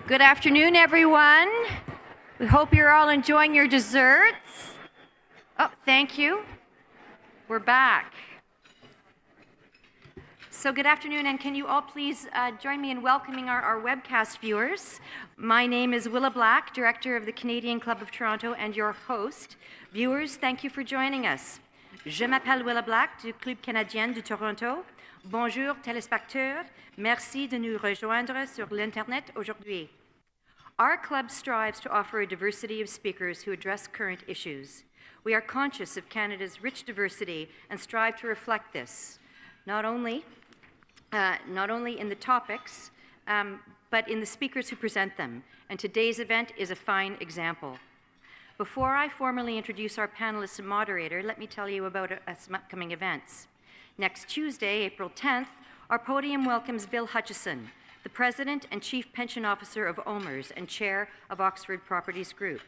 Good afternoon, everyone. We hope you're all enjoying your desserts. Oh, thank you. We're back. So good afternoon, and can you all please join me in welcoming our webcast viewers. My name is Willa Black, Director of the Canadian Club of Toronto and your host. Viewers, thank you for joining us. Je m'appelle Willa Black du Club Canadien de Toronto. Bonjour téléspectateurs, merci de nous rejoindre sur l'Internet aujourd'hui. Our club strives to offer a diversity of speakers who address current issues. We are conscious of Canada's rich diversity and strive to reflect this, not only in the topics, but in the speakers who present them, and today's event is a fine example. Before I formally introduce our panelists and moderator, let me tell you about some upcoming events. Next Tuesday, April 10th, our podium welcomes Bill Hutchison, the President and Chief Pension Officer of OMERS and Chair of Oxford Properties Group.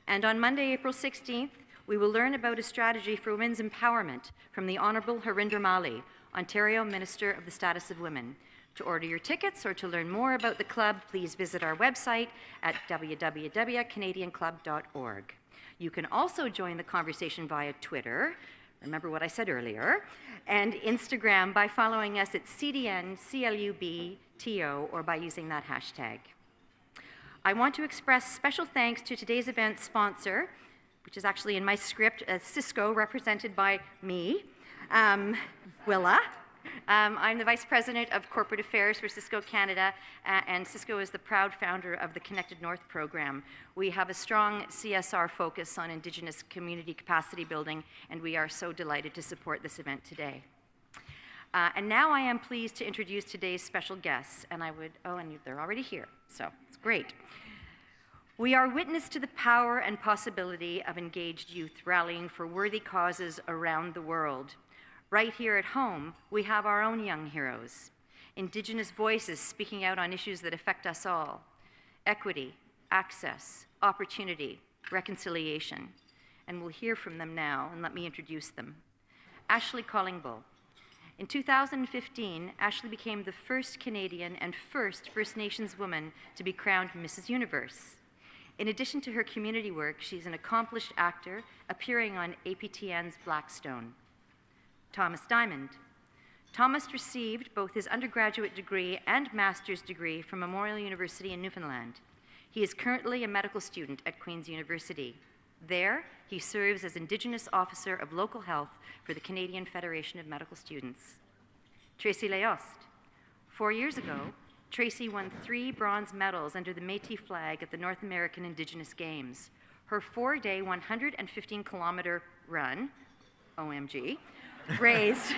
And on Monday, April 16th, we will learn about a strategy for women's empowerment from the Honourable Harinder Mali, Ontario Minister of the Status of Women. To order your tickets or to learn more about the club, please visit our website at www.canadianclub.org. You can also join the conversation via Twitter, remember what I said earlier, and Instagram by following us at CDNCLUBTO or by using that hashtag. I want to express special thanks to today's event sponsor, which is actually in my script, Cisco, represented by me, Willa. I'm the Vice President of Corporate Affairs for Cisco Canada, and Cisco is the proud founder of the Connected North program. We have a strong CSR focus on Indigenous community capacity building, and we are so delighted to support this event today. And now I am pleased to introduce today's special guests, and they're already here, so it's great. We are witness to the power and possibility of engaged youth rallying for worthy causes around the world. Right here at home, we have our own young heroes, Indigenous voices speaking out on issues that affect us all: equity, access, opportunity, reconciliation. And we'll hear from them now, and let me introduce them. Ashley Callingbull. In 2015, Ashley became the first Canadian and first First Nations woman to be crowned Mrs. Universe. In addition to her community work, she's an accomplished actor, appearing on APTN's Blackstone. Thomas Dymond. Thomas received both his undergraduate degree and master's degree from Memorial University in Newfoundland. He is currently a medical student at Queen's University. There, he serves as Indigenous Officer of Local Health for the Canadian Federation of Medical Students. Tracie Léost. 4 years ago, Tracie won 3 bronze medals under the Métis flag at the North American Indigenous Games. Her 4-day, 115-kilometer run, OMG, raised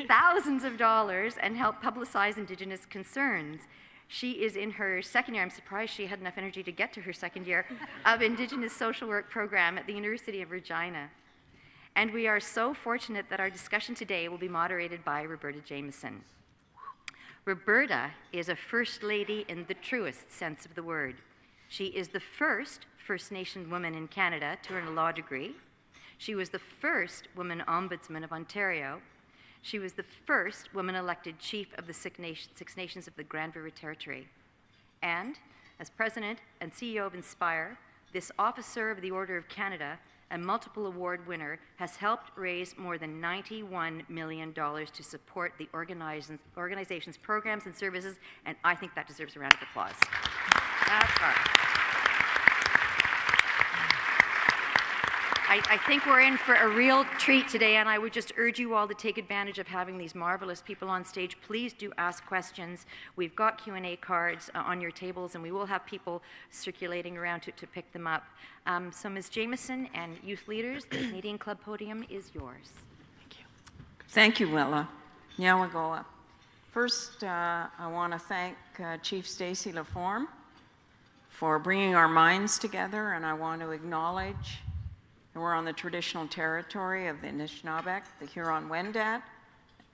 thousands of dollars and helped publicize Indigenous concerns. She is in her second year, I'm surprised she had enough energy to get to her second year, of Indigenous social work program at the University of Regina. And we are so fortunate that our discussion today will be moderated by Roberta Jamieson. Roberta is a First Lady in the truest sense of the word. She is the first First Nation woman in Canada to earn a law degree. She was the first woman ombudsman of Ontario. She was the first woman elected chief of the Six Nations of the Granville Territory. And as president and CEO of Ispire, this officer of the Order of Canada and multiple award winner has helped raise more than $91 million to support the organization's programs and services, and I think that deserves a round of applause. That's hard. I think we're in for a real treat today, and I would just urge you all to take advantage of having these marvelous people on stage. Please do ask questions. We've got Q&A cards on your tables, and we will have people circulating around to pick them up. So Ms. Jamieson and youth leaders, the Canadian Club podium is yours. Thank you. Thank you, Willa. Nyawagoa. First, I want to thank Chief Stacey Laforme for bringing our minds together, and I want to acknowledge that we're on the traditional territory of the Anishinaabe, the Huron-Wendat,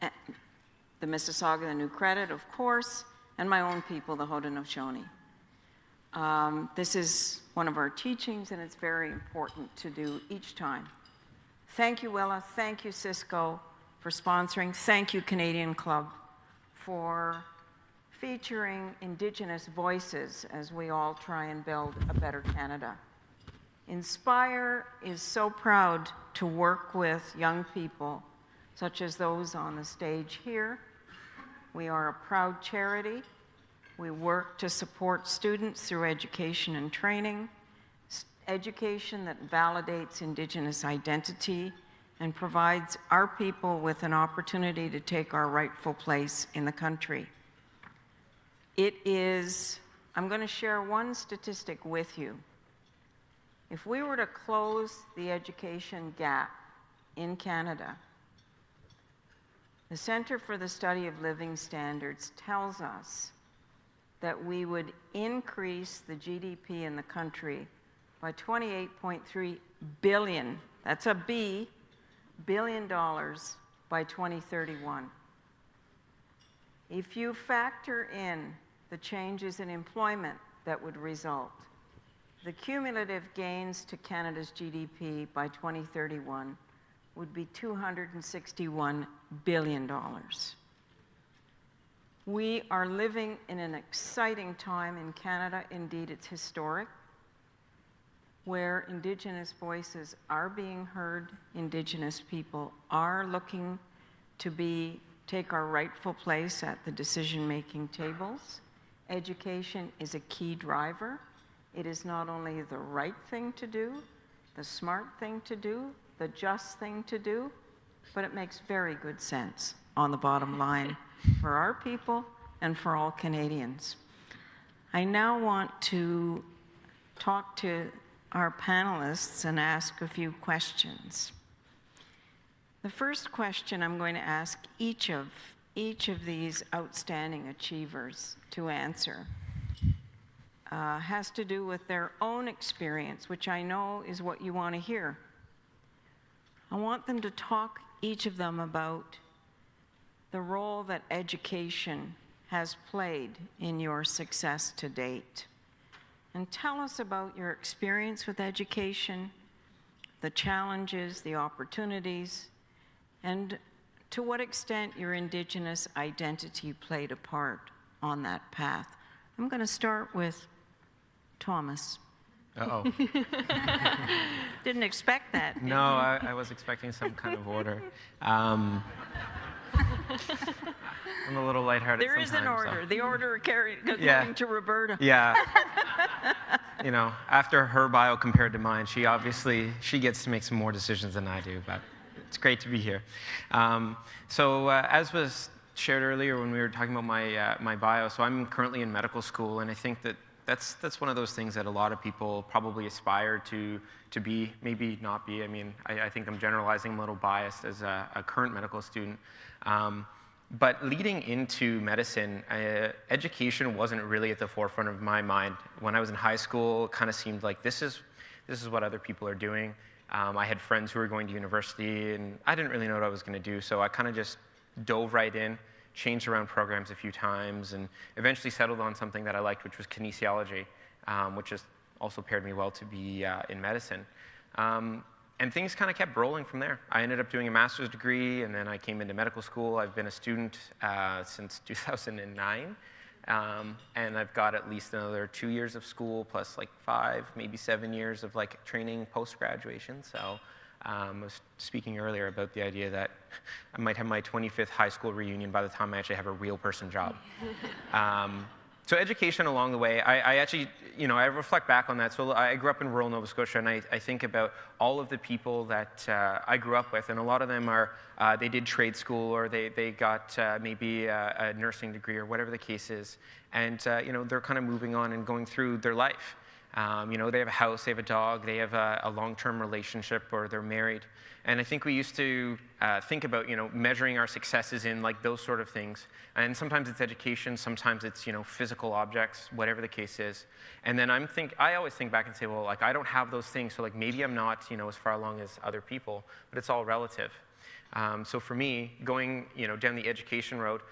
the Mississauga, the New Credit, of course, and my own people, the Haudenosaunee. This is one of our teachings, and it's very important to do each time. Thank you, Willa. Thank you, Cisco, for sponsoring. Thank you, Canadian Club, for featuring Indigenous voices as we all try and build a better Canada. Ispire is so proud to work with young people, such as those on the stage here. We are a proud charity. We work to support students through education and training, education that validates Indigenous identity and provides our people with an opportunity to take our rightful place in the country. I'm going to share one statistic with you. If we were to close the education gap in Canada, the Centre for the Study of Living Standards tells us that we would increase the GDP in the country by $28.3 billion, that's a B, billion dollars by 2031. If you factor in the changes in employment that would result, the cumulative gains to Canada's GDP by 2031 would be $261 billion. We are living in an exciting time in Canada, indeed it's historic, where Indigenous voices are being heard, Indigenous people are looking to take our rightful place at the decision-making tables. Education is a key driver. It is not only the right thing to do, the smart thing to do, the just thing to do, but it makes very good sense on the bottom line for our people and for all Canadians. I now want to talk to our panelists and ask a few questions. The first question I'm going to ask each of these outstanding achievers to answer has to do with their own experience, which I know is what you want to hear. I want them to talk, each of them, about the role that education has played in your success to date. And tell us about your experience with education, the challenges, the opportunities, and to what extent your Indigenous identity played a part on that path. I'm going to start with Thomas. Uh-oh. Didn't expect that, did No, you? I was expecting some kind of order. I'm a little lighthearted There is an sometimes, order. so. The order according Yeah. to Roberta. Yeah. You know, after her bio compared to mine, she gets to make some more decisions than I do, but it's great to be here. As was shared earlier when we were talking about my bio, so I'm currently in medical school, and I think that's one of those things that a lot of people probably aspire to be, maybe not be. I mean, I think I'm generalizing, I'm a little biased as a current medical student. But leading into medicine, education wasn't really at the forefront of my mind. When I was in high school, it kind of seemed like this is what other people are doing. I had friends who were going to university, and I didn't really know what I was going to do, so I kind of just dove right in, changed around programs a few times, and eventually settled on something that I liked, which was kinesiology, which has also paired me well to be in medicine. And things kind of kept rolling from there. I ended up doing a master's degree, and then I came into medical school. I've been a student since 2009, and I've got at least another 2 years of school, plus like 5, maybe 7 years of like training post-graduation. So I was speaking earlier about the idea that I might have my 25th high school reunion by the time I actually have a real person job. So education along the way, I actually, I reflect back on that. So I grew up in rural Nova Scotia, and I think about all of the people that I grew up with, and a lot of them are, they did trade school, or they got maybe a nursing degree, or whatever the case is. And, they're kind of moving on and going through their life. They have a house, they have a dog, they have a long-term relationship, or they're married. And I think we used to think about, measuring our successes in like those sort of things. And sometimes it's education, sometimes it's, physical objects, whatever the case is. And then I always think back and say, well, like I don't have those things, so like maybe I'm not, as far along as other people, but it's all relative. So for me, going, down the education road,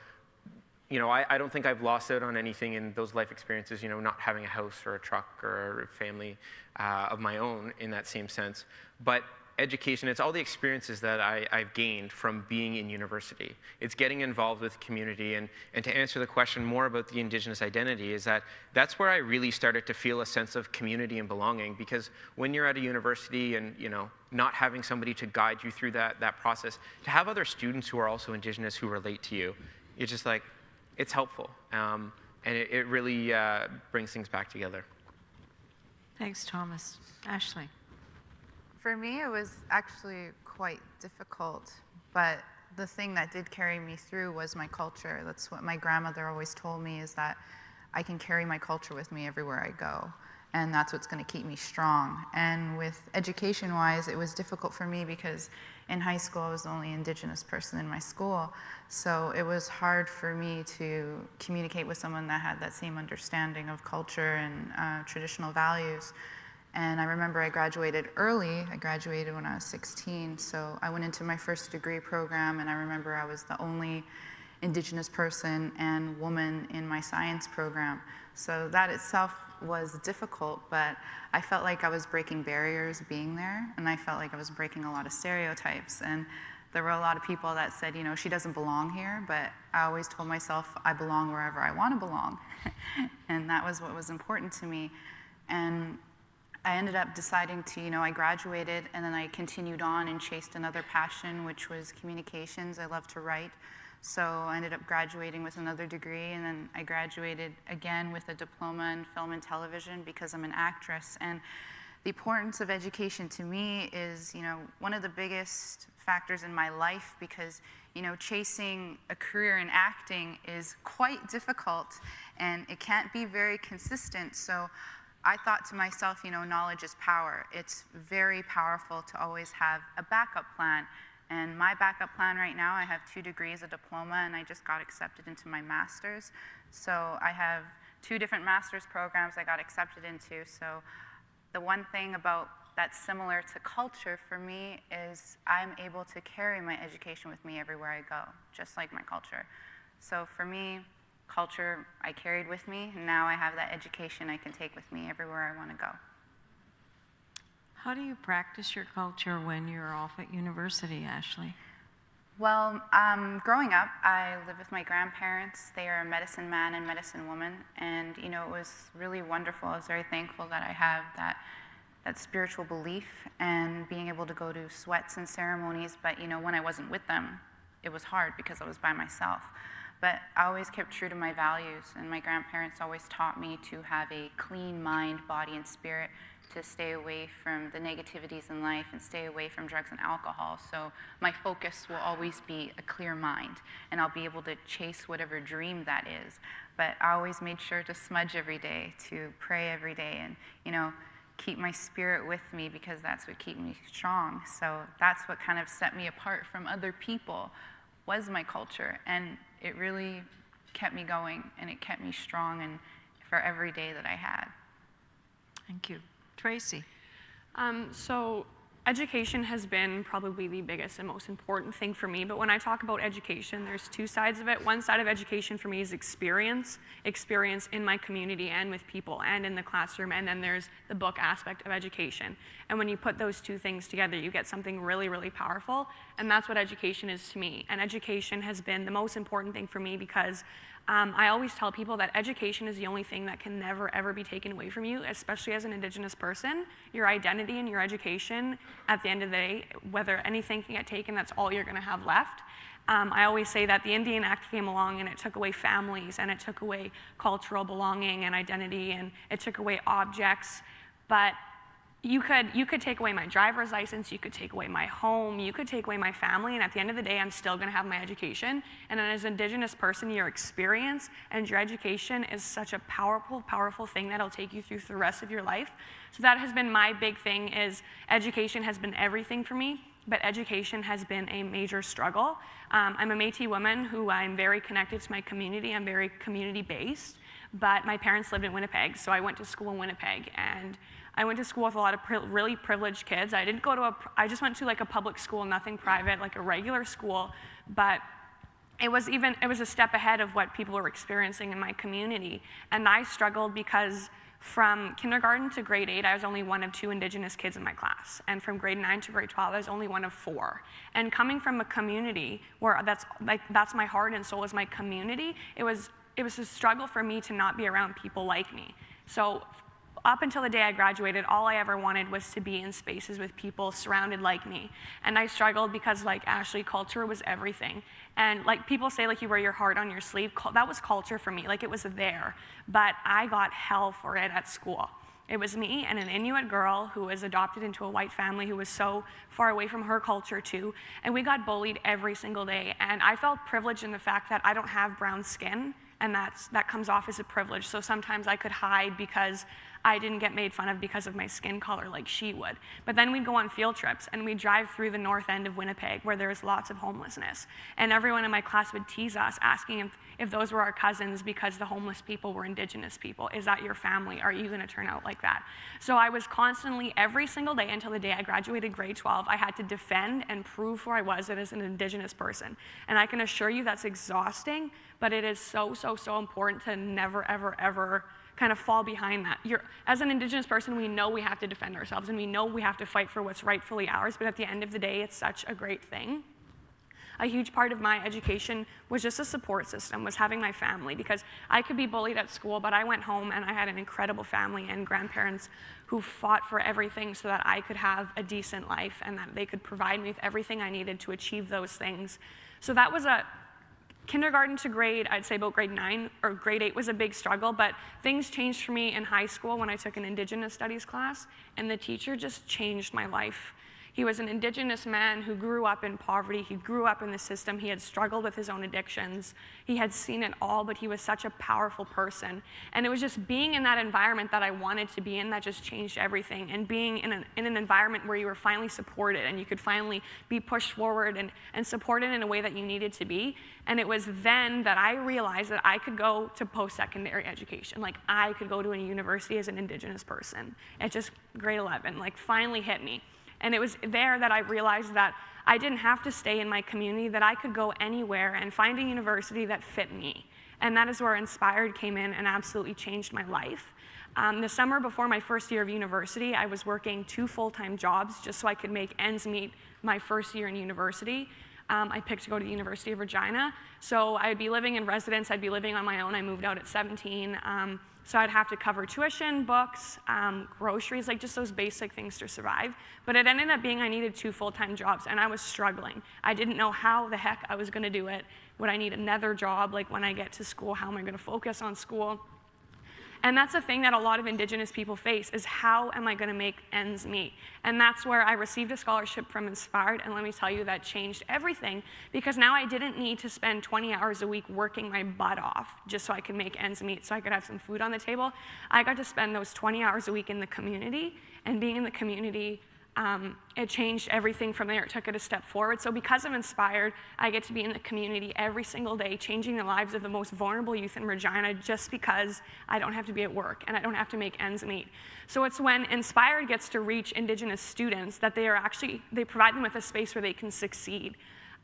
I don't think I've lost out on anything in those life experiences, not having a house or a truck or a family of my own in that same sense. But education, it's all the experiences that I've gained from being in university. It's getting involved with community, and to answer the question more about the Indigenous identity is that's where I really started to feel a sense of community and belonging, because when you're at a university and, you know, not having somebody to guide you through that process, to have other students who are also Indigenous who relate to you, it's just like, it's helpful. And it really brings things back together. Thanks, Thomas. Ashley. For me, it was actually quite difficult, but the thing that did carry me through was my culture. That's what my grandmother always told me, is that I can carry my culture with me everywhere I go, and that's what's going to keep me strong. And with education-wise, it was difficult for me because in high school, I was the only Indigenous person in my school, so it was hard for me to communicate with someone that had that same understanding of culture and traditional values. And I remember I graduated early. I graduated when I was 16, so I went into my first degree program, and I remember I was the only Indigenous person and woman in my science program. So that itself was difficult, but I felt like I was breaking barriers being there, and I felt like I was breaking a lot of stereotypes. And there were a lot of people that said, you know, she doesn't belong here, but I always told myself I belong wherever I want to belong. And that was what was important to me. And I ended up deciding to, you know, I graduated and then I continued on and chased another passion, which was communications. I love to write. So I ended up graduating with another degree, and then I graduated again with a diploma in film and television because I'm an actress. And the importance of education to me is, you know, one of the biggest factors in my life, because, you know, chasing a career in acting is quite difficult and it can't be very consistent. So I thought to myself, you know, knowledge is power. It's very powerful to always have a backup plan. And my backup plan right now, I have 2 degrees, a diploma, and I just got accepted into my master's. So I have 2 different master's programs I got accepted into. So the one thing about that's similar to culture for me is I'm able to carry my education with me everywhere I go, just like my culture. So for me, culture I carried with me, and now I have that education I can take with me everywhere I want to go. How do you practice your culture when you're off at university, Ashley? Well, growing up, I lived with my grandparents. They are a medicine man and medicine woman, and, you know, it was really wonderful. I was very thankful that I have that spiritual belief and being able to go to sweats and ceremonies, but, you know, when I wasn't with them, it was hard because I was by myself. But I always kept true to my values, and my grandparents always taught me to have a clean mind, body, and spirit, to stay away from the negativities in life and stay away from drugs and alcohol. So my focus will always be a clear mind, and I'll be able to chase whatever dream that is. But I always made sure to smudge every day, to pray every day, and, you know, keep my spirit with me, because that's what keeps me strong. So that's what kind of set me apart from other people, was my culture. And it really kept me going, and it kept me strong and for every day that I had. Thank you. Tracie. So education has been probably the biggest and most important thing for me, but when I talk about education, there's 2 sides of it. One side of education for me is experience in my community and with people and in the classroom, and then there's the book aspect of education. And when you put those 2 things together, you get something really, really powerful, and that's what education is to me. And education has been the most important thing for me because I always tell people that education is the only thing that can never, ever be taken away from you, especially as an Indigenous person. Your identity and your education, at the end of the day, whether anything can get taken, that's all you're going to have left. I always say that the Indian Act came along and it took away families, and it took away cultural belonging and identity, and it took away objects, but you could take away my driver's license, you could take away my home, you could take away my family, and at the end of the day, I'm still gonna have my education. And as an Indigenous person, your experience and your education is such a powerful, powerful thing that'll take you through the rest of your life. So that has been my big thing, is education has been everything for me, but education has been a major struggle. I'm a Métis woman who I'm very connected to my community, I'm very community-based, but my parents lived in Winnipeg, so I went to school in Winnipeg, and I went to school with a lot of really privileged kids. I just went to like a public school, nothing private, like a regular school, but it was a step ahead of what people were experiencing in my community. And I struggled because From kindergarten to grade 8, I was only one of 2 Indigenous kids in my class. And from grade 9 to grade 12, I was only one of 4. And coming from a community where that's my heart and soul is my community, it was a struggle for me to not be around people like me. So up until the day I graduated, all I ever wanted was to be in spaces with people surrounded like me. And I struggled because, like Ashley, culture was everything. And like people say, like, you wear your heart on your sleeve, that was culture for me, like it was there. But I got hell for it at school. It was me and an Inuit girl who was adopted into a white family who was so far away from her culture too. And we got bullied every single day. And I felt privileged in the fact that I don't have brown skin, and that comes off as a privilege. So sometimes I could hide because I didn't get made fun of because of my skin color like she would. But then we'd go on field trips and we'd drive through the north end of Winnipeg where there was lots of homelessness. And everyone in my class would tease us, asking if those were our cousins because the homeless people were Indigenous people. Is that your family? Are you gonna turn out like that? So I was constantly, every single day until the day I graduated grade 12, I had to defend and prove who I was as an Indigenous person. And I can assure you that's exhausting, but it is so, so, so important to never, ever, ever kind of fall behind that. As an Indigenous person, we know we have to defend ourselves and we know we have to fight for what's rightfully ours, but at the end of the day, it's such a great thing. A huge part of my education was just a support system, was having my family, because I could be bullied at school, but I went home and I had an incredible family and grandparents who fought for everything so that I could have a decent life and that they could provide me with everything I needed to achieve those things. So that was a kindergarten to grade, I'd say about grade 9 or grade 8 was a big struggle, but things changed for me in high school when I took an Indigenous studies class, and the teacher just changed my life. He was an Indigenous man who grew up in poverty. He grew up in the system. He had struggled with his own addictions. He had seen it all, but he was such a powerful person. And it was just being in that environment that I wanted to be in that just changed everything. And being in an environment where you were finally supported and you could finally be pushed forward and supported in a way that you needed to be. And it was then that I realized that I could go to post-secondary education. Like, I could go to a university as an Indigenous person. At just grade 11, like, finally hit me. And it was there that I realized that I didn't have to stay in my community, that I could go anywhere and find a university that fit me. And that is where Ispire came in and absolutely changed my life. The summer before my first year of university, I was working 2 full-time jobs just so I could make ends meet my first year in university. I picked to go to the University of Regina. So I'd be living in residence, I'd be living on my own. I moved out at 17. So I'd have to cover tuition, books, groceries, like just those basic things to survive. But it ended up being I needed 2 full-time jobs, and I was struggling. I didn't know how the heck I was gonna do it. Would I need another job? Like, when I get to school, how am I gonna focus on school? And that's a thing that a lot of Indigenous people face, is how am I gonna make ends meet? And that's where I received a scholarship from Ispire, and let me tell you, that changed everything, because now I didn't need to spend 20 hours a week working my butt off just so I could make ends meet, so I could have some food on the table. I got to spend those 20 hours a week in the community, and being in the community, it changed everything from there. It took it a step forward. So because of Ispire, I get to be in the community every single day, changing the lives of the most vulnerable youth in Regina, just because I don't have to be at work and I don't have to make ends meet. So it's when Ispire gets to reach Indigenous students that they provide them with a space where they can succeed.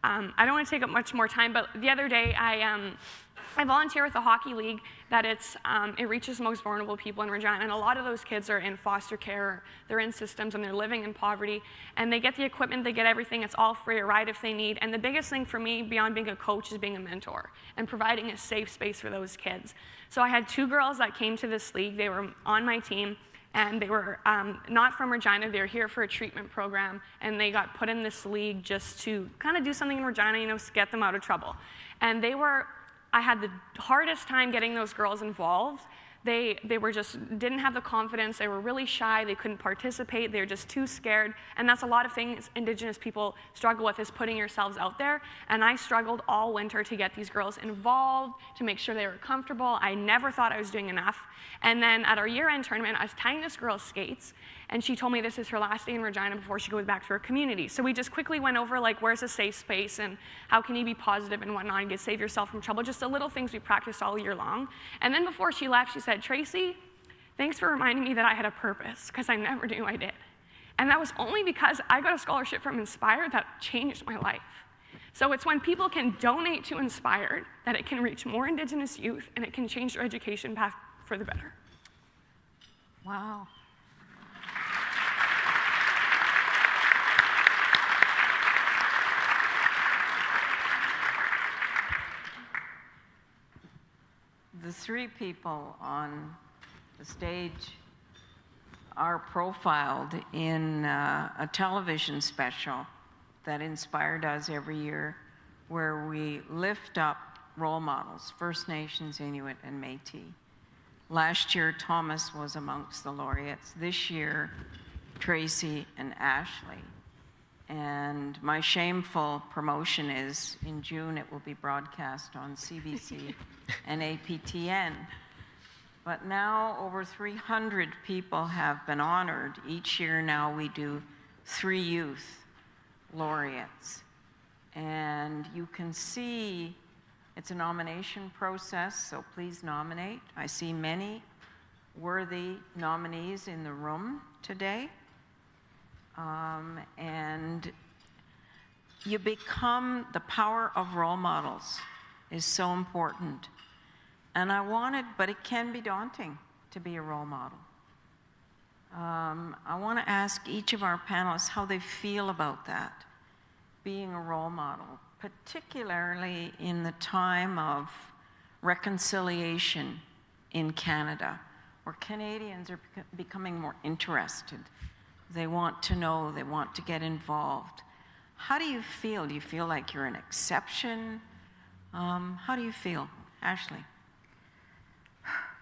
I don't want to take up much more time, but the other day I volunteer with a hockey league that it reaches the most vulnerable people in Regina, and a lot of those kids are in foster care, they're in systems, and they're living in poverty, and they get the equipment, they get everything, it's all free, a ride if they need, and the biggest thing for me beyond being a coach is being a mentor and providing a safe space for those kids. So I had 2 girls that came to this league, they were on my team, and they were not from Regina, they were here for a treatment program, and they got put in this league just to kind of do something in Regina, you know, to get them out of trouble. And I had the hardest time getting those girls involved. They didn't have the confidence, they were really shy, they couldn't participate, they were just too scared, and that's a lot of things Indigenous people struggle with, is putting yourselves out there, and I struggled all winter to get these girls involved, to make sure they were comfortable. I never thought I was doing enough, and then at our year-end tournament, I was tying this girl's skates, and she told me this is her last day in Regina before she goes back to her community. So we just quickly went over, like, where's a safe space, and how can you be positive and whatnot, and save yourself from trouble, just the little things we practiced all year long. And then before she left, she said, "Tracie, thanks for reminding me that I had a purpose, because I never knew I did." And that was only because I got a scholarship from Ispire that changed my life. So it's when people can donate to Ispire that it can reach more Indigenous youth, and it can change their education path for the better. Wow. The three people on the stage are profiled in a television special that Ispire does every year, where we lift up role models, First Nations, Inuit, and Métis. Last year, Thomas was amongst the laureates. This year, Tracie and Ashley. And my shameful promotion is in June it will be broadcast on CBC and APTN. But now over 300 people have been honored. Each year now we do 3 youth laureates. And you can see it's a nomination process, so please nominate. I see many worthy nominees in the room today. And you become, the power of role models is so important. And I wanted, but it can be daunting to be a role model. I want to ask each of our panelists how they feel about that, being a role model, particularly in the time of reconciliation in Canada, where Canadians are becoming more interested. They want to know, they want to get involved. How do you feel? Do you feel like you're an exception? How do you feel? Ashley?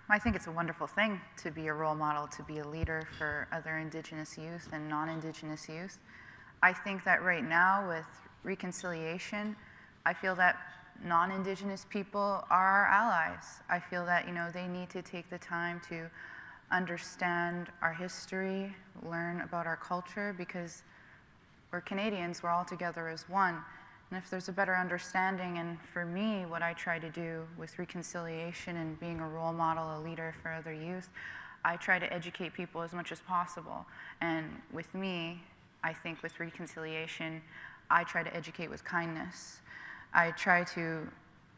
I think it's a wonderful thing to be a role model, to be a leader for other Indigenous youth and non-Indigenous youth. I think that right now with reconciliation, I feel that non-Indigenous people are our allies. I feel that, they need to take the time to understand our history, learn about our culture, because we're Canadians, we're all together as one. And if there's a better understanding, and for me, what I try to do with reconciliation and being a role model, a leader for other youth, I try to educate people as much as possible. And with me, I think with reconciliation, I try to educate with kindness. I try to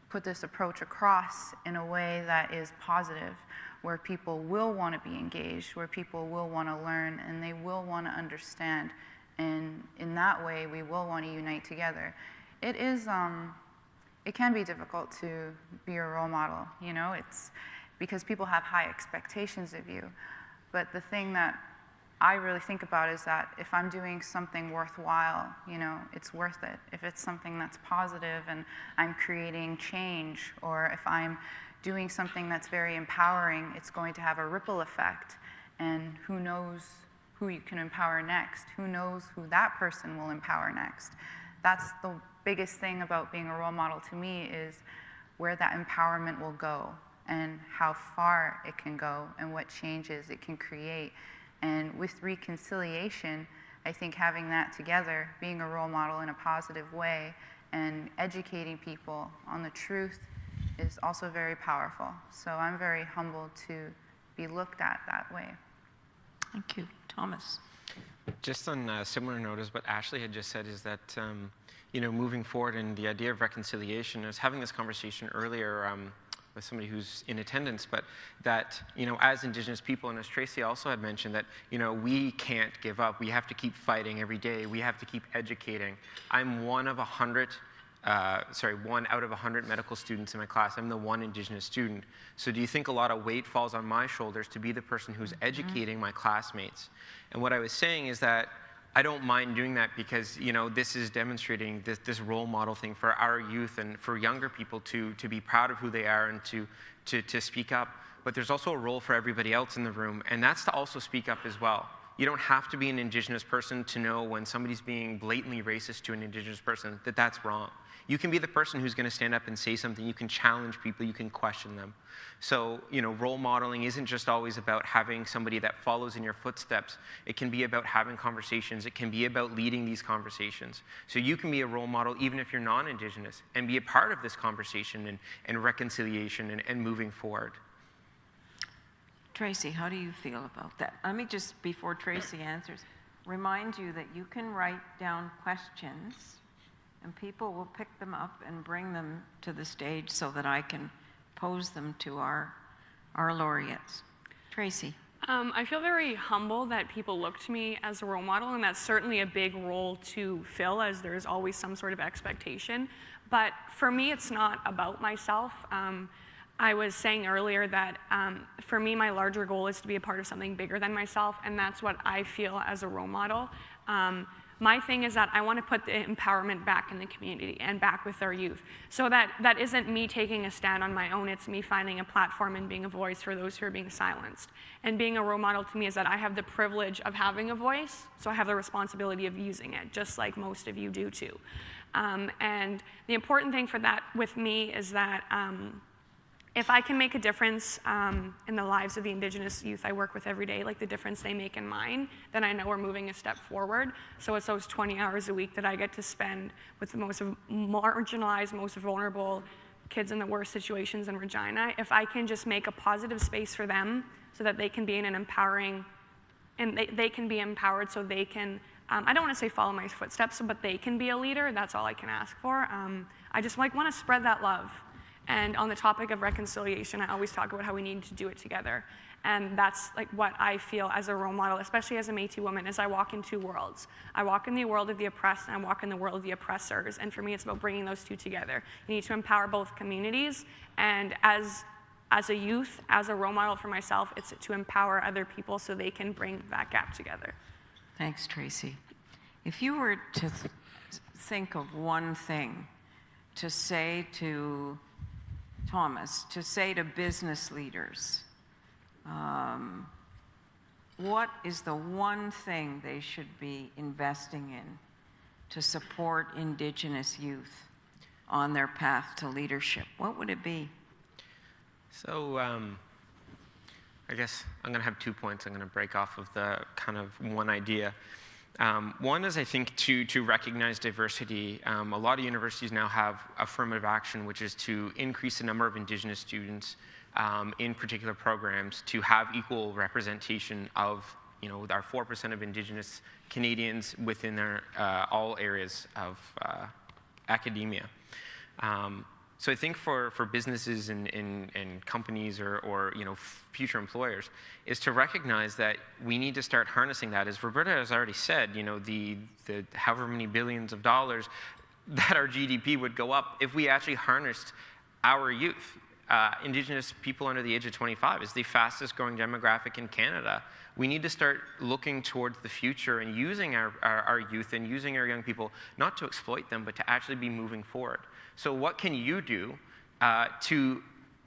put this approach across in a way that is positive, where people will want to be engaged, where people will want to learn, and they will want to understand. And in that way, we will want to unite together. It can be difficult to be a role model, it's because people have high expectations of you. But the thing that I really think about is that if I'm doing something worthwhile, it's worth it. If it's something that's positive and I'm creating change, or if I'm doing something that's very empowering, it's going to have a ripple effect. And who knows who you can empower next? Who knows who that person will empower next? That's the biggest thing about being a role model to me, is where that empowerment will go and how far it can go and what changes it can create. And with reconciliation, I think having that together, being a role model in a positive way and educating people on the truth, is also very powerful. So I'm very humbled to be looked at that way. Thank you. Thomas? Just on a similar note as what Ashley had just said, is that, moving forward in the idea of reconciliation, I was having this conversation earlier with somebody who's in attendance, but that, as Indigenous people, and as Tracie also had mentioned, that, we can't give up. We have to keep fighting every day. We have to keep educating. I'm one out of 100 medical students in my class. I'm the one Indigenous student. So do you think a lot of weight falls on my shoulders to be the person who's educating my classmates? And what I was saying is that I don't mind doing that because, this is demonstrating this role model thing for our youth and for younger people to be proud of who they are and to speak up. But there's also a role for everybody else in the room, and that's to also speak up as well. You don't have to be an Indigenous person to know when somebody's being blatantly racist to an Indigenous person that that's wrong. You can be the person who's going to stand up and say something. You can challenge people. You can question them. So, role modeling isn't just always about having somebody that follows in your footsteps. It can be about having conversations. It can be about leading these conversations. So you can be a role model even if you're non-Indigenous and be a part of this conversation and reconciliation and moving forward. Tracie, how do you feel about that? Let me just, before Tracie answers, remind you that you can write down questions and people will pick them up and bring them to the stage so that I can pose them to our laureates. Tracie. I feel very humble that people look to me as a role model, and that's certainly a big role to fill, as there's always some sort of expectation. But for me, it's not about myself. I was saying earlier that for me, my larger goal is to be a part of something bigger than myself, and that's what I feel as a role model. My thing is that I want to put the empowerment back in the community and back with our youth. So that isn't me taking a stand on my own, it's me finding a platform and being a voice for those who are being silenced. And being a role model to me is that I have the privilege of having a voice, so I have the responsibility of using it, just like most of you do too. And the important thing for that with me is that if I can make a difference in the lives of the Indigenous youth I work with every day, like the difference they make in mine, then I know we're moving a step forward. So it's those 20 hours a week that I get to spend with the most marginalized, most vulnerable kids in the worst situations in Regina. If I can just make a positive space for them so that they can be in an empowering, and they can be empowered so they can, I don't want to say follow my footsteps, but they can be a leader, that's all I can ask for. I just want to spread that love. And on the topic of reconciliation, I always talk about how we need to do it together. And that's like what I feel as a role model, especially as a Métis woman, is I walk in two worlds. I walk in the world of the oppressed and I walk in the world of the oppressors. And for me, it's about bringing those two together. You need to empower both communities. And as a youth, as a role model for myself, it's to empower other people so they can bring that gap together. Thanks, Tracie. If you were to think of one thing to say to Thomas, to say to business leaders, what is the one thing they should be investing in to support Indigenous youth on their path to leadership? What would it be? So I guess I'm going to have 2 points. I'm going to break off of the kind of one idea. One is, I think, to recognize diversity. A lot of universities now have affirmative action, which is to increase the number of Indigenous students in particular programs, to have equal representation of, our 4% of Indigenous Canadians within their all areas of academia. So I think for businesses and companies or future employers is to recognize that we need to start harnessing that. As Roberta has already said, the however many billions of dollars that our GDP would go up if we actually harnessed our youth. Indigenous people under the age of 25 is the fastest growing demographic in Canada. We need to start looking towards the future and using our youth and using our young people, not to exploit them, but to actually be moving forward. So what can you do to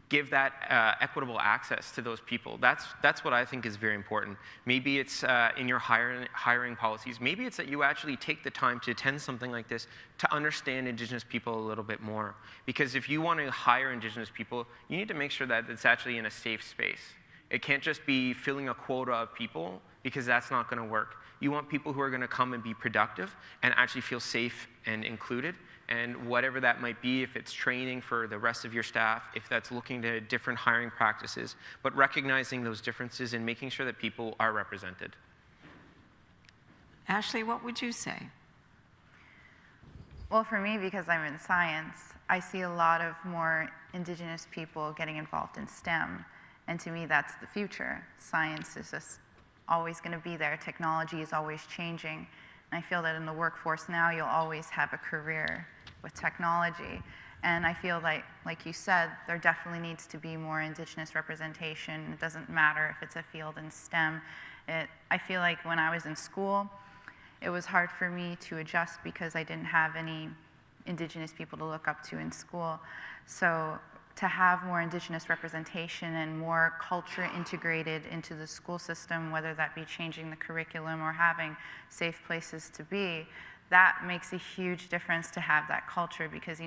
give that equitable access to those people? That's what I think is very important. Maybe it's in your hiring policies. Maybe it's that you actually take the time to attend something like this to understand Indigenous people a little bit more. Because if you want to hire Indigenous people, you need to make sure that it's actually in a safe space. It can't just be filling a quota of people, because that's not going to work. You want people who are going to come and be productive and actually feel safe and included. And whatever that might be, if it's training for the rest of your staff, if that's looking to different hiring practices, but recognizing those differences and making sure that people are represented. Ashley, what would you say? Well, for me, because I'm in science, I see a lot of more Indigenous people getting involved in STEM. And to me, that's the future. Science is just always going to be there. Technology is always changing. And I feel that in the workforce now, you'll always have a career with technology. And I feel like you said, there definitely needs to be more Indigenous representation. It doesn't matter if it's a field in STEM. I feel like when I was in school, it was hard for me to adjust because I didn't have any Indigenous people to look up to in school. So to have more Indigenous representation and more culture integrated into the school system, whether that be changing the curriculum or having safe places to be, that makes a huge difference to have that culture, because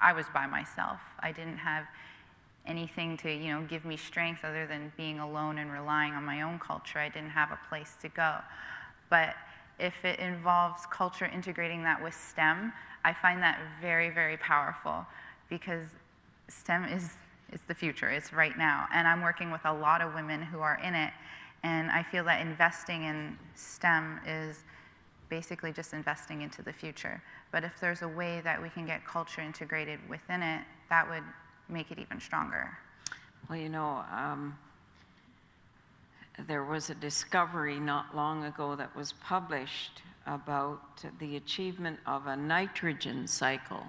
I was by myself. I didn't have anything to give me strength other than being alone and relying on my own culture. I didn't have a place to go. But if it involves culture integrating that with STEM, I find that very, very powerful, because STEM is the future. It's right now. And I'm working with a lot of women who are in it, and I feel that investing in STEM is basically just investing into the future. But if there's a way that we can get culture integrated within it, that would make it even stronger. Well, there was a discovery not long ago that was published about the achievement of a nitrogen cycle.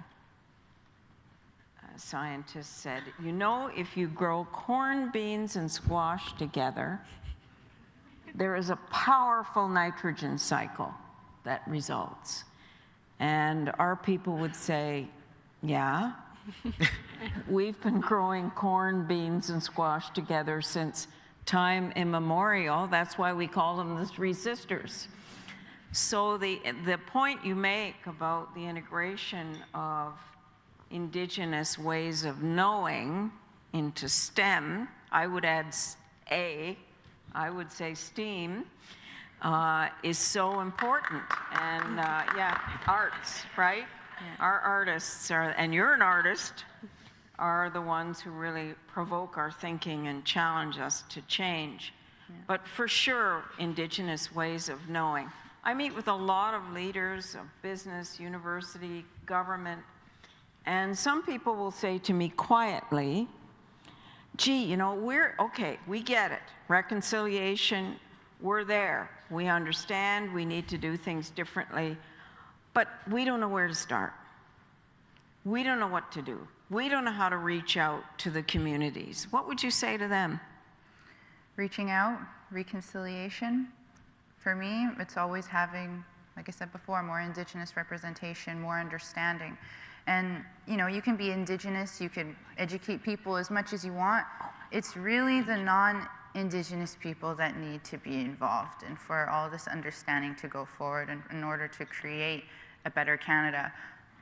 Scientists said, you know, if you grow corn, beans, and squash together, there is a powerful nitrogen cycle that results. And our people would say, yeah, we've been growing corn, beans, and squash together since time immemorial. That's why we call them the Three Sisters. So the point you make about the integration of Indigenous ways of knowing into STEM, I would add I would say STEAM, is so important. And yeah, arts, right? Yeah. Our artists are, and you're an artist, are the ones who really provoke our thinking and challenge us to change. Yeah. But for sure, Indigenous ways of knowing. I meet with a lot of leaders of business, university, government, and some people will say to me quietly, gee, you know, we get it. Reconciliation, we're there. We understand we need to do things differently, but we don't know where to start. We don't know what to do. We don't know how to reach out to the communities. What would you say to them? Reaching out, reconciliation. For me, it's always having, like I said before, more Indigenous representation, more understanding. And, you know, you can be Indigenous, you can educate people as much as you want. It's really the non-Indigenous people that need to be involved and for all this understanding to go forward in order to create a better Canada.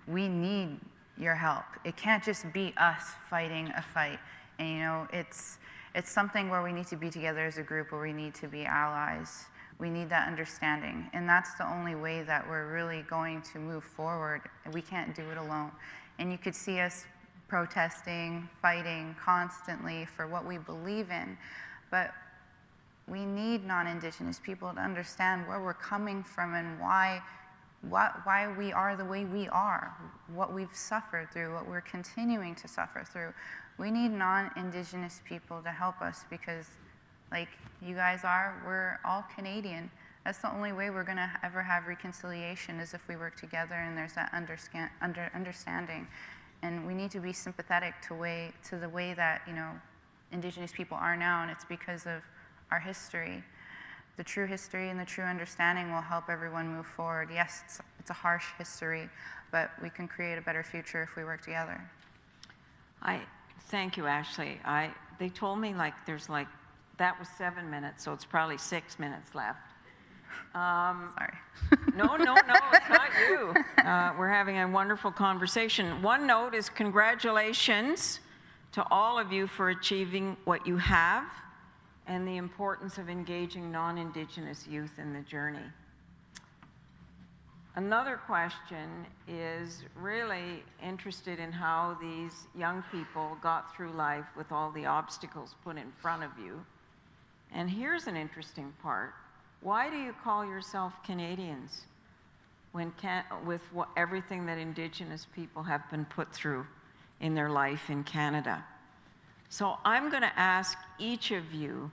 We need your help. It can't just be us fighting a fight. And, you know, it's something where we need to be together as a group, where we need to be allies. We need that understanding, and that's the only way that we're really going to move forward. We can't do it alone. And you could see us protesting, fighting constantly for what we believe in, but we need non-Indigenous people to understand where we're coming from and why we are the way we are, what we've suffered through, what we're continuing to suffer through. We need non-Indigenous people to help us because, like you guys are, we're all Canadian. That's the only way we're going to ever have reconciliation, is if we work together and there's that understanding. And we need to be sympathetic to the way that, you know, Indigenous people are now, and it's because of our history. The true history and the true understanding will help everyone move forward. Yes, it's a harsh history, but we can create a better future if we work together. Thank you, Ashley. They told me that was 7 minutes, so it's probably 6 minutes left. Sorry. No, it's not you. We're having a wonderful conversation. One note is congratulations to all of you for achieving what you have and the importance of engaging non-Indigenous youth in the journey. Another question is really interested in how these young people got through life with all the obstacles put in front of you. And here's an interesting part. Why do you call yourself Canadians with everything that Indigenous people have been put through in their life in Canada? So I'm going to ask each of you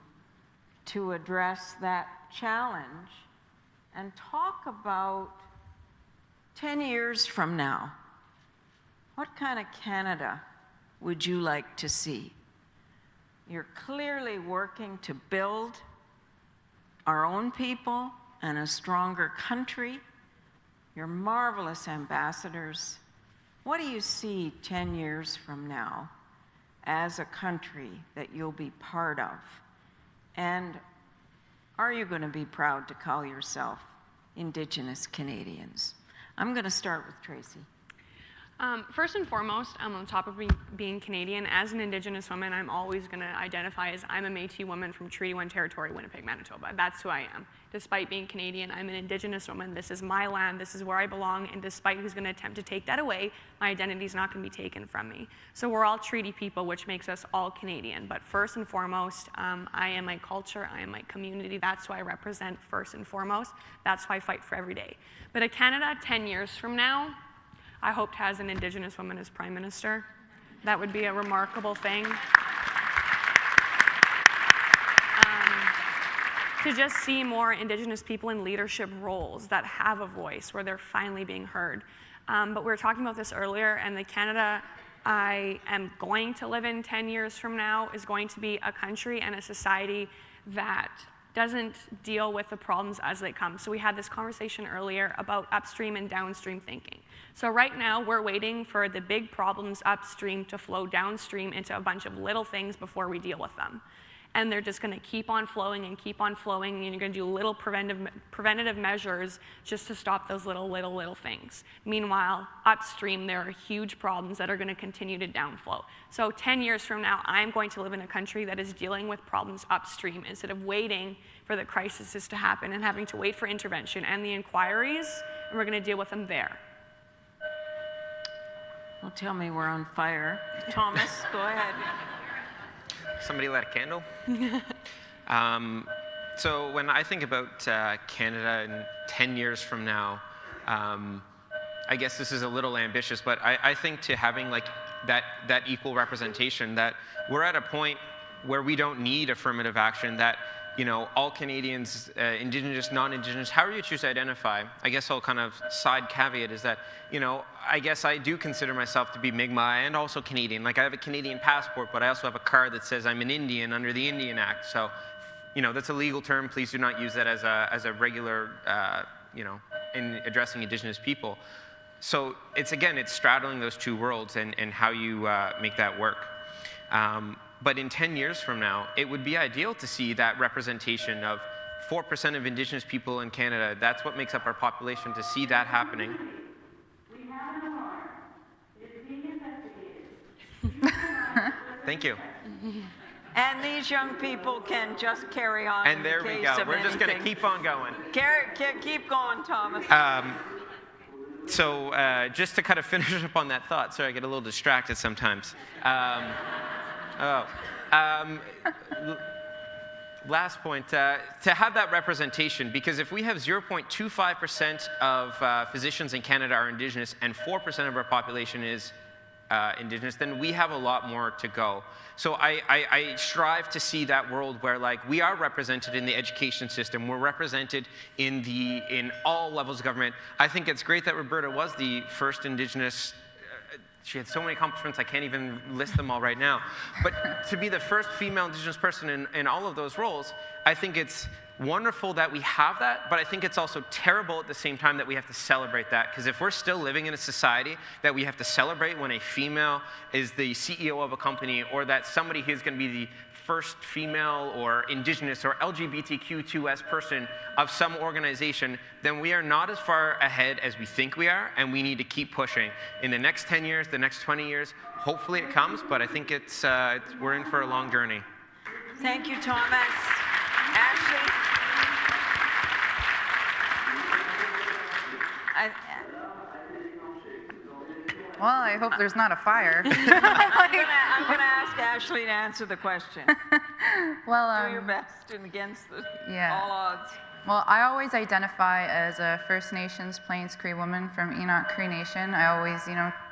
to address that challenge and talk about 10 years from now. What kind of Canada would you like to see? You're clearly working to build our own people and a stronger country. You're marvelous ambassadors. What do you see 10 years from now as a country that you'll be part of? And are you going to be proud to call yourself Indigenous Canadians? I'm going to start with Tracie. First and foremost, on top of being Canadian, as an Indigenous woman, I'm always going to identify as I'm a Métis woman from Treaty 1 territory, Winnipeg, Manitoba. That's who I am. Despite being Canadian, I'm an Indigenous woman. This is my land. This is where I belong. And despite who's going to attempt to take that away, my identity is not going to be taken from me. So we're all treaty people, which makes us all Canadian. But first and foremost, I am my culture. I am my community. That's who I represent first and foremost. That's who I fight for every day. But a Canada 10 years from now, I hope to have an Indigenous woman as Prime Minister. That would be a remarkable thing. to just see more Indigenous people in leadership roles that have a voice, where they're finally being heard. But we were talking about this earlier, and the Canada I am going to live in 10 years from now is going to be a country and a society that doesn't deal with the problems as they come. So we had this conversation earlier about upstream and downstream thinking. So right now, we're waiting for the big problems upstream to flow downstream into a bunch of little things before we deal with them. And they're just gonna keep on flowing, and you're gonna do little preventative measures just to stop those little things. Meanwhile, upstream, there are huge problems that are gonna continue to downflow. So 10 years from now, I'm going to live in a country that is dealing with problems upstream instead of waiting for the crises to happen and having to wait for intervention and the inquiries, and we're gonna deal with them there. Well, tell me we're on fire. Thomas, go ahead. Somebody light a candle? So when I think about Canada in 10 years from now, I guess this is a little ambitious, but I think to having like that equal representation, that we're at a point where we don't need affirmative action, that all Canadians, Indigenous, non-Indigenous, however you choose to identify, I guess I'll kind of side caveat is that, I guess I do consider myself to be Mi'kmaq and also Canadian. Like I have a Canadian passport, but I also have a card that says I'm an Indian under the Indian Act. So, that's a legal term. Please do not use that as a regular, in addressing Indigenous people. So it's straddling those two worlds and how you make that work. But in 10 years from now, it would be ideal to see that representation of 4% of Indigenous people in Canada. That's what makes up our population, to see that happening. We have an alarm. It is being investigated. Thank you. And these young people can just carry on. And there we go. We're just going to keep on going. Keep going, Thomas. So just to kind of finish up on that thought, sorry, I get a little distracted sometimes. Last point, to have that representation, because if we have 0.25% of physicians in Canada are Indigenous and 4% of our population is Indigenous, then we have a lot more to go. So I strive to see that world where we are represented in the education system, we're represented in all levels of government. I think it's great that Roberta was the first Indigenous. She had so many accomplishments, I can't even list them all right now. But to be the first female Indigenous person in all of those roles, I think it's wonderful that we have that, but I think it's also terrible at the same time that we have to celebrate that. Because if we're still living in a society that we have to celebrate when a female is the CEO of a company, or that somebody who's going to be the first female or Indigenous or LGBTQ2S person of some organization, then we are not as far ahead as we think we are, and we need to keep pushing. In the next 10 years, the next 20 years, hopefully it comes, but I think we're in for a long journey. Thank you, Thomas. Ashley? Well, I hope there's not a fire. I'm going to ask Ashley to answer the question. Well, do your best and against yeah. all odds. Well, I always identify as a First Nations Plains Cree woman from Enoch Cree Nation. I always,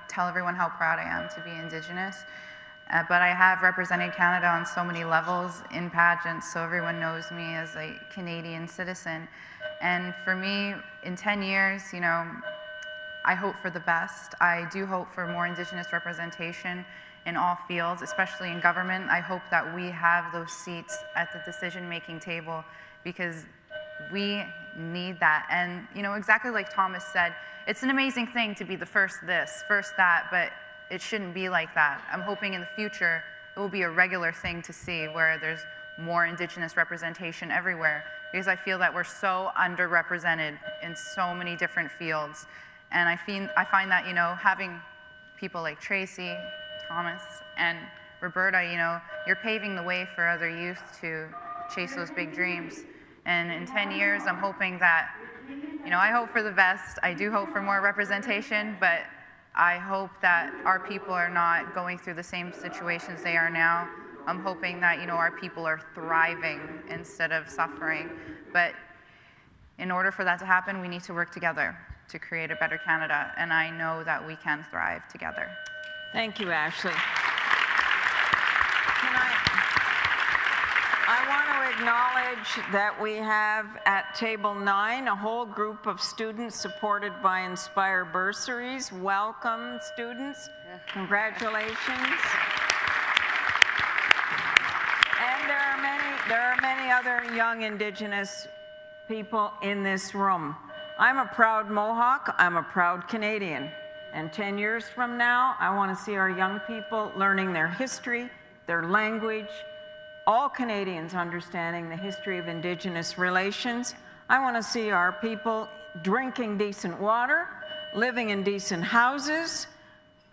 tell everyone how proud I am to be Indigenous. But I have represented Canada on so many levels in pageants, so everyone knows me as a Canadian citizen. And for me, in 10 years, I hope for the best. I do hope for more Indigenous representation in all fields, especially in government. I hope that we have those seats at the decision-making table, because we need that. And exactly like Thomas said, it's an amazing thing to be the first this, first that, but it shouldn't be like that. I'm hoping in the future it will be a regular thing to see where there's more Indigenous representation everywhere, because I feel that we're so underrepresented in so many different fields. And I find that, having people like Tracie, Thomas, and Roberta, you're paving the way for other youth to chase those big dreams. And in 10 years, I'm hoping that, I hope for the best. I do hope for more representation, but I hope that our people are not going through the same situations they are now. I'm hoping that, our people are thriving instead of suffering. But in order for that to happen, we need to work together to create a better Canada, and I know that we can thrive together. Thank you, Ashley. I want to acknowledge that we have at table 9 a whole group of students supported by Inspire bursaries. Welcome, students. Congratulations. And there are many other young Indigenous people in this room. I'm a proud Mohawk. I'm a proud Canadian. And 10 years from now, I want to see our young people learning their history, their language, all Canadians understanding the history of Indigenous relations. I want to see our people drinking decent water, living in decent houses,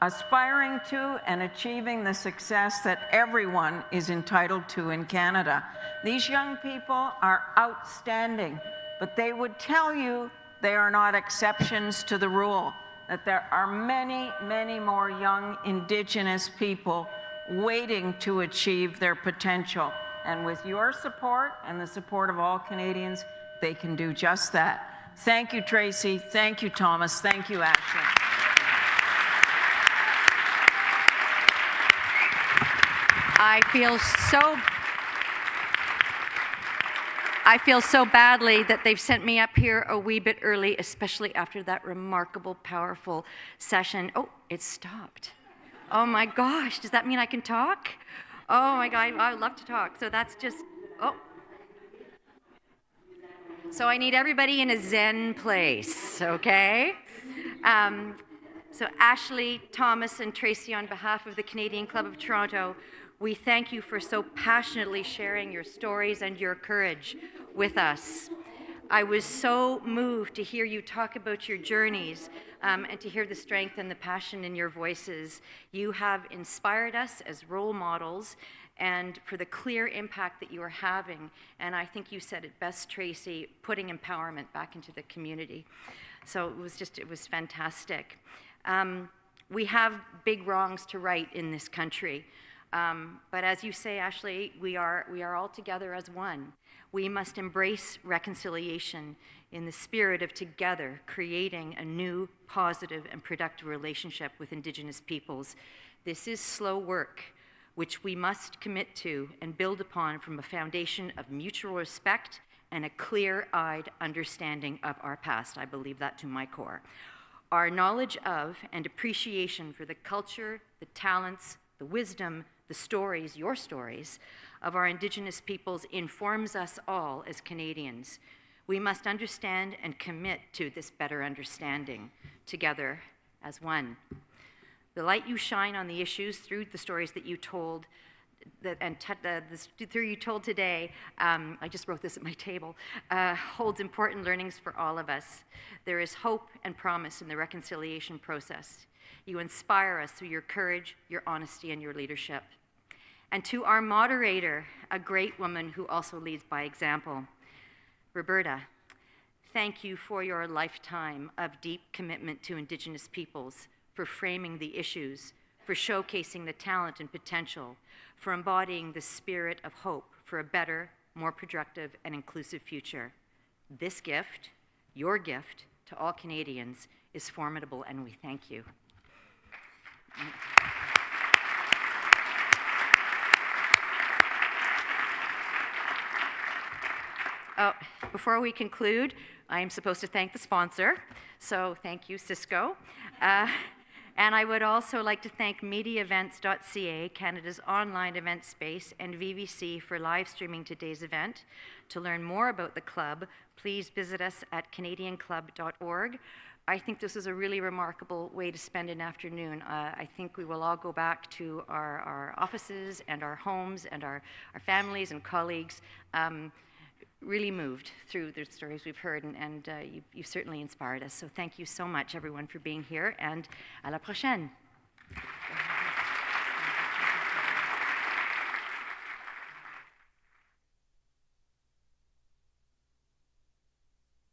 aspiring to and achieving the success that everyone is entitled to in Canada. These young people are outstanding, but they would tell you they are not exceptions to the rule, that there are many, many more young Indigenous people waiting to achieve their potential. And with your support and the support of all Canadians, they can do just that. Thank you, Tracie. Thank you, Thomas. Thank you, Ashley. I feel so badly that they've sent me up here a wee bit early, especially after that remarkable, powerful session. Oh, it stopped. Oh my gosh, does that mean I can talk? Oh my God, I would love to talk. So that's just, oh. So I need everybody in a Zen place, okay? So Ashley, Thomas, and Tracie, on behalf of the Canadian Club of Toronto, we thank you for so passionately sharing your stories and your courage with us. I was so moved to hear you talk about your journeys and to hear the strength and the passion in your voices. You have inspired us as role models and for the clear impact that you are having. And I think you said it best, Tracie, putting empowerment back into the community. So it was fantastic. We have big wrongs to right in this country. But as you say, Ashley, we are all together as one. We must embrace reconciliation in the spirit of together creating a new, positive, and productive relationship with Indigenous peoples. This is slow work, which we must commit to and build upon from a foundation of mutual respect and a clear-eyed understanding of our past. I believe that to my core. Our knowledge of and appreciation for the culture, the talents, the wisdom, the stories, your stories, of our Indigenous peoples informs us all as Canadians. We must understand and commit to this better understanding together as one. The light you shine on the issues through the stories that you told through you told today, I just wrote this at my table, holds important learnings for all of us. There is hope and promise in the reconciliation process. You inspire us through your courage, your honesty, and your leadership. And to our moderator, a great woman who also leads by example, Roberta, thank you for your lifetime of deep commitment to Indigenous peoples, for framing the issues, for showcasing the talent and potential, for embodying the spirit of hope for a better, more productive, and inclusive future. This gift, your gift to all Canadians, is formidable, and we thank you. Oh, before we conclude, I am supposed to thank the sponsor, so thank you, Cisco. And I would also like to thank MediaEvents.ca, Canada's online event space, and VVC for live streaming today's event. To learn more about the club, please visit us at canadianclub.org. I think this is a really remarkable way to spend an afternoon. I think we will all go back to our offices and our homes and our families and colleagues, really moved through the stories we've heard, and you certainly inspired us. So thank you so much, everyone, for being here, and à la prochaine.